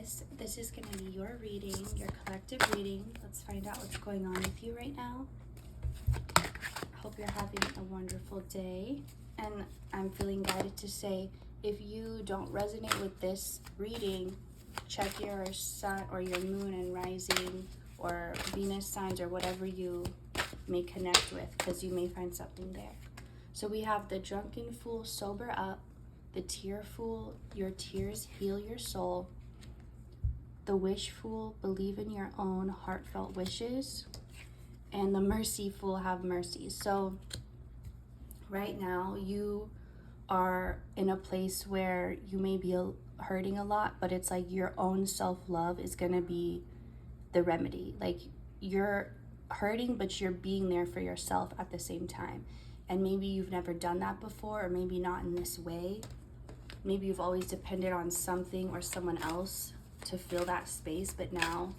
Aquarius. This is going to be your reading, your collective reading. Let's find out what's going on with you right now. I hope you're having a wonderful day. And I'm feeling guided to say, if you don't resonate with this reading, check your sun or your moon and rising or Venus signs or whatever you may connect with, because you may find something there. So we have the drunken fool, sober up. The tear fool, your tears heal your soul. The wish fool, believe in your own heartfelt wishes. And the mercy fool, have mercy. So right now you are in a place where you may be hurting a lot, but it's like your own self-love is going to be the remedy. Like, you're hurting, but you're being there for yourself at the same time. And maybe you've never done that before, or maybe not in this way. Maybe you've always depended on something or someone else to fill that space, but now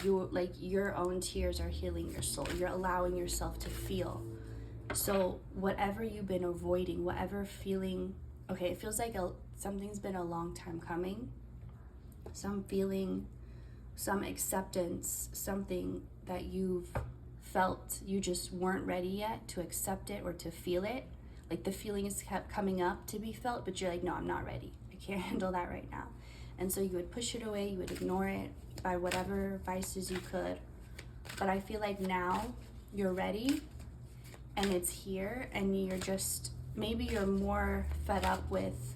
your own tears are healing your soul. You're allowing yourself to feel. So whatever you've been avoiding, whatever feeling, okay, it feels like something's been a long time coming. Some feeling, some acceptance, something that you've felt you just weren't ready yet to accept it or to feel it. Like the feeling is kept coming up to be felt, but you're like, no, I'm not ready. I can't handle that right now. And so you would push it away, you would ignore it by whatever vices you could. But I feel like now you're ready and it's here, and you're just, maybe you're more fed up with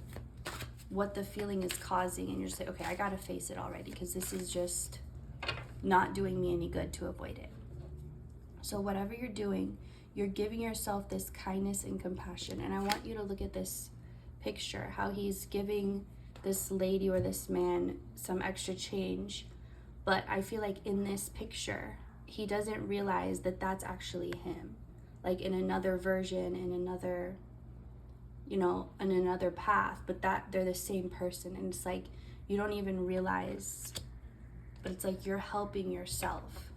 what the feeling is causing, and you're just like, okay, I gotta face it already, because this is just not doing me any good to avoid it. So whatever you're doing, you're giving yourself this kindness and compassion. And I want you to look at this picture, how he's giving this lady or this man some extra change. But I feel like in this picture, he doesn't realize that that's actually him. Like in another version, in another, in another path, but that they're the same person. And it's like, you don't even realize, but it's like you're helping yourself.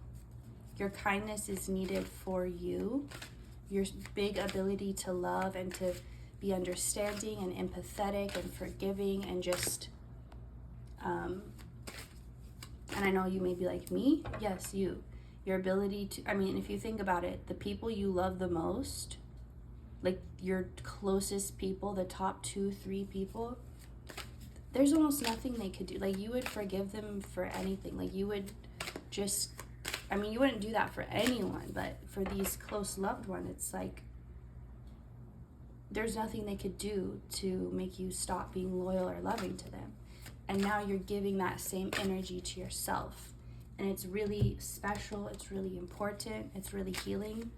Your kindness is needed for you. Your big ability to love and to be understanding and empathetic and forgiving and just, and I know you may be like, me? Yes, you. Your ability to, if you think about it, the people you love the most, like your closest people, the top 2-3 people, there's almost nothing they could do. Like, you would forgive them for anything. Like, you would just, you wouldn't do that for anyone, but for these close loved ones, it's like there's nothing they could do to make you stop being loyal or loving to them. And now you're giving that same energy to yourself. And it's really special, it's really important, it's really healing.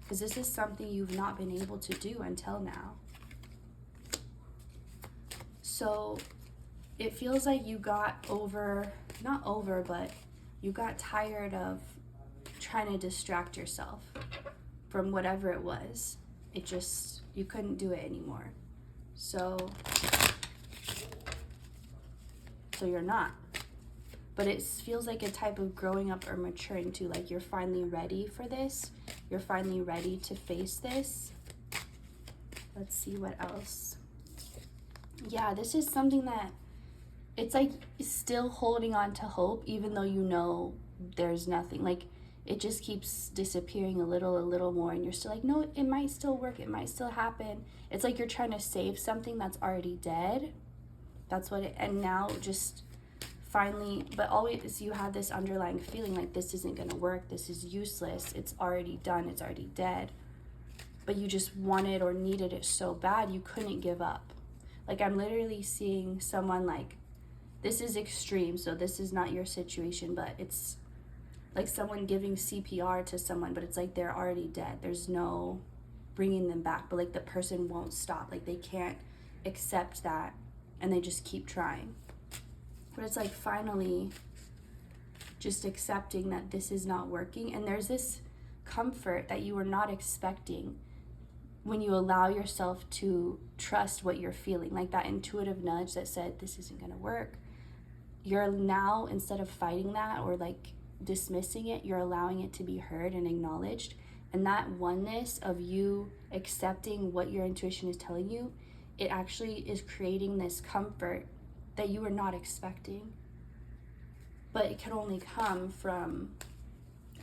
Because this is something you've not been able to do until now. So it feels like you got but you got tired of trying to distract yourself from whatever it was. You couldn't do it anymore. So you're not. But it feels like a type of growing up or maturing too. Like, you're finally ready for this. You're finally ready to face this. Let's see what else. Yeah, this is something that it's like still holding on to hope, even though you know there's nothing. Like, it just keeps disappearing a little more, and you're still like, no, it might still work, it might still happen. It's like you're trying to save something that's already dead. That's what it, and now just finally, but always you had this underlying feeling like this isn't gonna work, this is useless, it's already done, it's already dead. But you just wanted or needed it so bad you couldn't give up. Like, I'm literally seeing someone, like, this is extreme, so this is not your situation, but it's like someone giving CPR to someone, but it's like they're already dead. There's no bringing them back, but like the person won't stop. Like, they can't accept that, and they just keep trying. But it's like finally just accepting that this is not working. And there's this comfort that you were not expecting when you allow yourself to trust what you're feeling. Like that intuitive nudge that said, this isn't gonna work. You're now, instead of fighting that or like dismissing it, you're allowing it to be heard and acknowledged. And that oneness of you accepting what your intuition is telling you, it actually is creating this comfort that you were not expecting. But it can only come from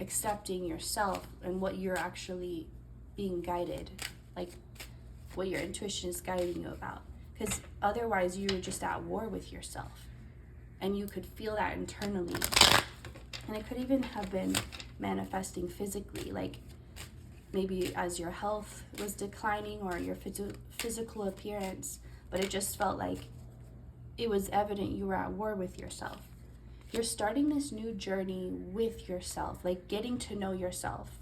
accepting yourself and what you're actually being guided, like what your intuition is guiding you about. Because otherwise you were just at war with yourself, and you could feel that internally. And it could even have been manifesting physically, like maybe as your health was declining or your physical appearance, but it just felt like it was evident you were at war with yourself. You're starting this new journey with yourself, like getting to know yourself,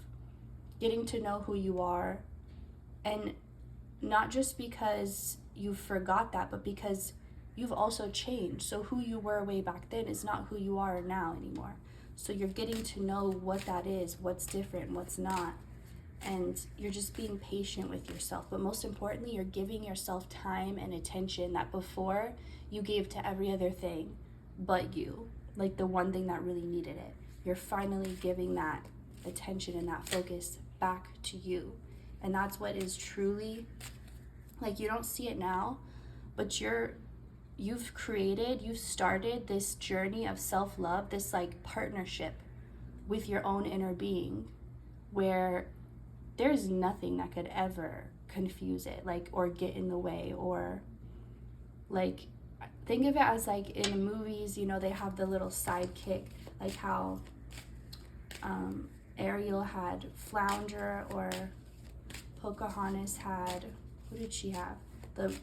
getting to know who you are, and not just because you forgot that, but because you've also changed. So who you were way back then is not who you are now anymore. So you're getting to know what that is, what's different, what's not, and you're just being patient with yourself. But most importantly, you're giving yourself time and attention that before you gave to every other thing but you, like the one thing that really needed it. You're finally giving that attention and that focus back to you. And that's what is truly, like, you don't see it now, but you've started this journey of self-love, this like partnership with your own inner being, where there's nothing that could ever confuse it, like, or get in the way, or like, think of it as like in movies, you know, they have the little sidekick, like how Ariel had Flounder, or Pocahontas had, who did she have?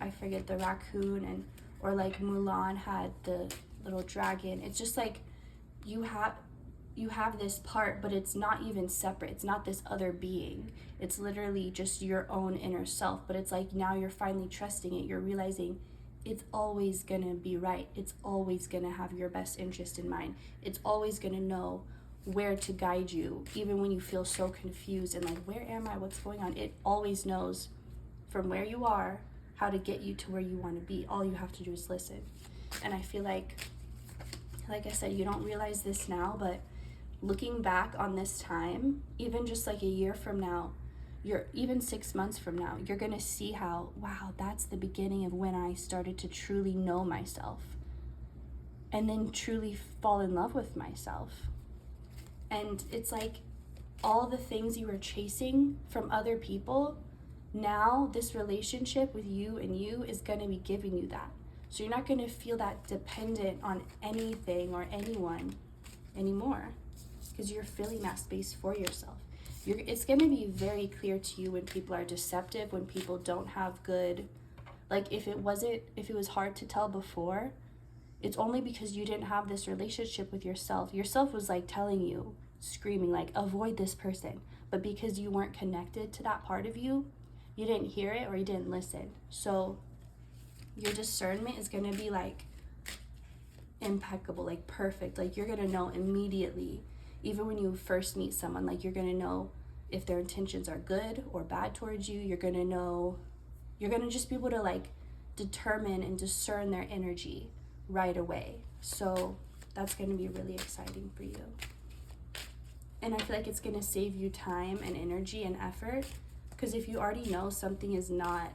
I forget, the raccoon, and or like Mulan had the little dragon. It's just like you have this part, but it's not even separate. It's not this other being. It's literally just your own inner self. But it's like now you're finally trusting it. You're realizing it's always gonna be right. It's always gonna have your best interest in mind. It's always gonna know where to guide you, even when you feel so confused and like, where am I? What's going on? It always knows from where you are how to get you to where you want to be. All you have to do is listen. And I feel like I said, you don't realize this now, but looking back on this time, even just like a year from now, even 6 months from now, you're gonna see how, wow, that's the beginning of when I started to truly know myself, and then truly fall in love with myself. And it's like all the things you were chasing from other people, now this relationship with you and you is gonna be giving you that. So you're not gonna feel that dependent on anything or anyone anymore, because you're filling that space for yourself. It's gonna be very clear to you when people are deceptive, when people don't have good, like if it was hard to tell before, it's only because you didn't have this relationship with yourself. Yourself was like telling you, screaming like, avoid this person. But because you weren't connected to that part of you, you didn't hear it or you didn't listen. So your discernment is gonna be like impeccable, like perfect. Like you're gonna know immediately, even when you first meet someone, like you're gonna know if their intentions are good or bad towards you. You're gonna just be able to like determine and discern their energy right away. So that's gonna be really exciting for you. And I feel like it's gonna save you time and energy and effort, because if you already know something is not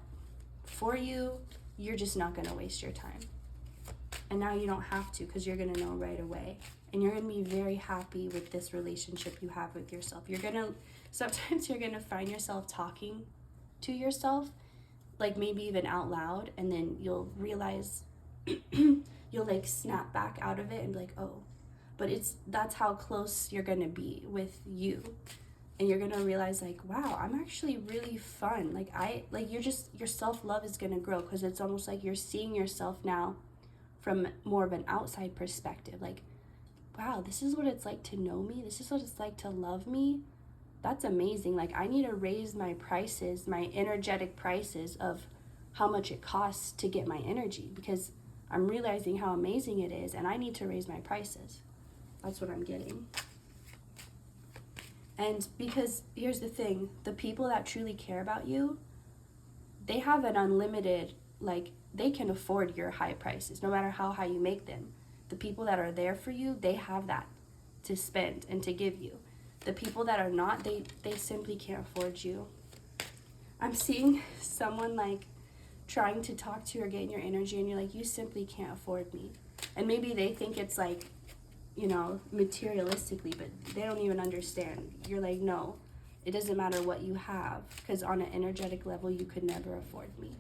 for you, you're just not gonna waste your time. And now you don't have to, because you're gonna know right away. And you're gonna be very happy with this relationship you have with yourself. Sometimes you're gonna find yourself talking to yourself, like maybe even out loud, and then you'll realize, you'll like snap back out of it and be like, oh. But that's how close you're gonna be with you. And you're gonna realize like, wow, I'm actually really fun. Your self-love is gonna grow, because it's almost like you're seeing yourself now from more of an outside perspective. Like, wow, this is what it's like to know me. This is what it's like to love me. That's amazing. Like, I need to raise my prices, my energetic prices of how much it costs to get my energy, because I'm realizing how amazing it is, and I need to raise my prices. That's what I'm getting. And because here's the thing, the people that truly care about you, they have an unlimited, like, they can afford your high prices, no matter how high you make them. The people that are there for you, they have that to spend and to give you. The people that are not, they simply can't afford you. I'm seeing someone like trying to talk to you or get in your energy, and you're like, you simply can't afford me. And maybe they think it's like, you know, materialistically, but they don't even understand. You're like, no, it doesn't matter what you have, because on an energetic level, you could never afford me.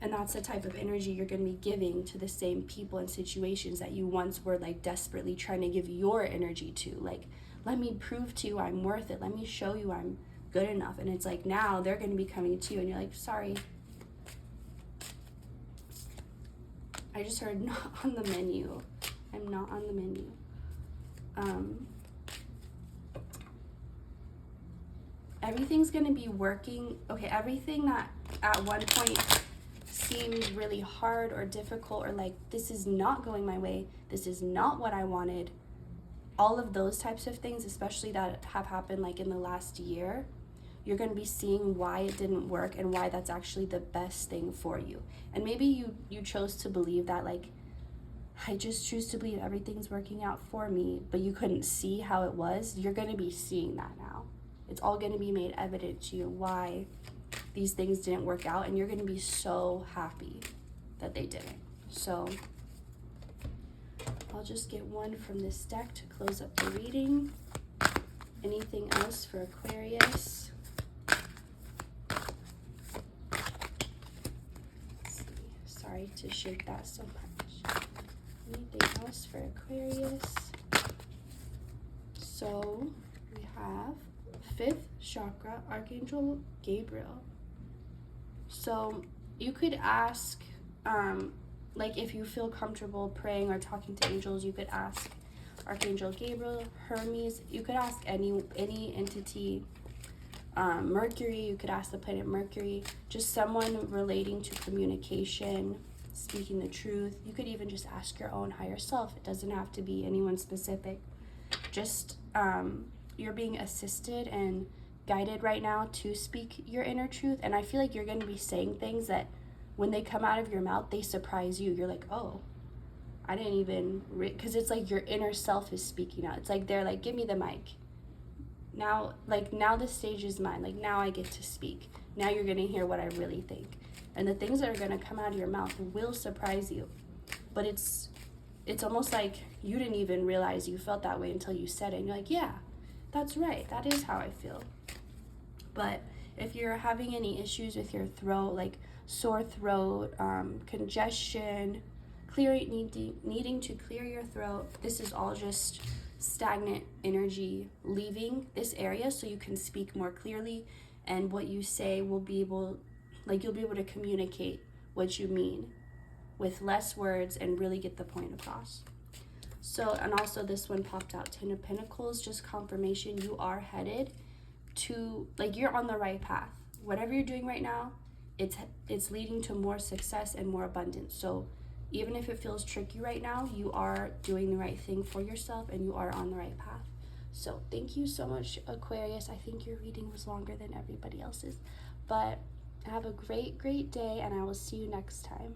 And that's the type of energy you're going to be giving to the same people and situations that you once were like desperately trying to give your energy to. Like, let me prove to you I'm worth it. Let me show you I'm good enough. And it's like now they're going to be coming to you and you're like, sorry, I just heard not on the menu. I'm not on the menu. Everything's going to be working. Okay, everything that at one point seemed really hard or difficult, or like, this is not going my way, this is not what I wanted, all of those types of things, especially that have happened like in the last year, you're going to be seeing why it didn't work and why that's actually the best thing for you. And maybe you chose to believe that, like, I just choose to believe everything's working out for me, but you couldn't see how it was. You're going to be seeing that now. It's all going to be made evident to you why these things didn't work out, and you're going to be so happy that they didn't. So I'll just get one from this deck to close up the reading. Anything else for Aquarius? Let's see. Sorry to shake that so much. Anything else for Aquarius? So we have 5th chakra, Archangel Gabriel. So you could ask, like, if you feel comfortable praying or talking to angels, you could ask Archangel Gabriel, Hermes. You could ask any entity, Mercury. You could ask the planet Mercury. Just someone relating to communication, speaking the truth. You could even just ask your own higher self. It doesn't have to be anyone specific. Just you're being assisted and guided right now to speak your inner truth. And I feel like you're going to be saying things that when they come out of your mouth, they surprise you. You're like, oh, I didn't even, because it's like your inner self is speaking out. It's like they're like, give me the mic. Now, like, now the stage is mine. Like, now I get to speak. Now you're going to hear what I really think. And the things that are going to come out of your mouth will surprise you. But it's almost like you didn't even realize you felt that way until you said it. And you're like, yeah, that's right. That is how I feel. But if you're having any issues with your throat, like sore throat, congestion, needing to clear your throat, this is all just stagnant energy leaving this area, so you can speak more clearly, and what you say will be able, like, you'll be able to communicate what you mean with less words and really get the point across. So, and also this one popped out, 10 of Pentacles, just confirmation you are headed to, like, you're on the right path. Whatever you're doing right now, it's leading to more success and more abundance. So even if it feels tricky right now, you are doing the right thing for yourself and you are on the right path. So thank you so much, Aquarius. I think your reading was longer than everybody else's, but have a great day, and I will see you next time.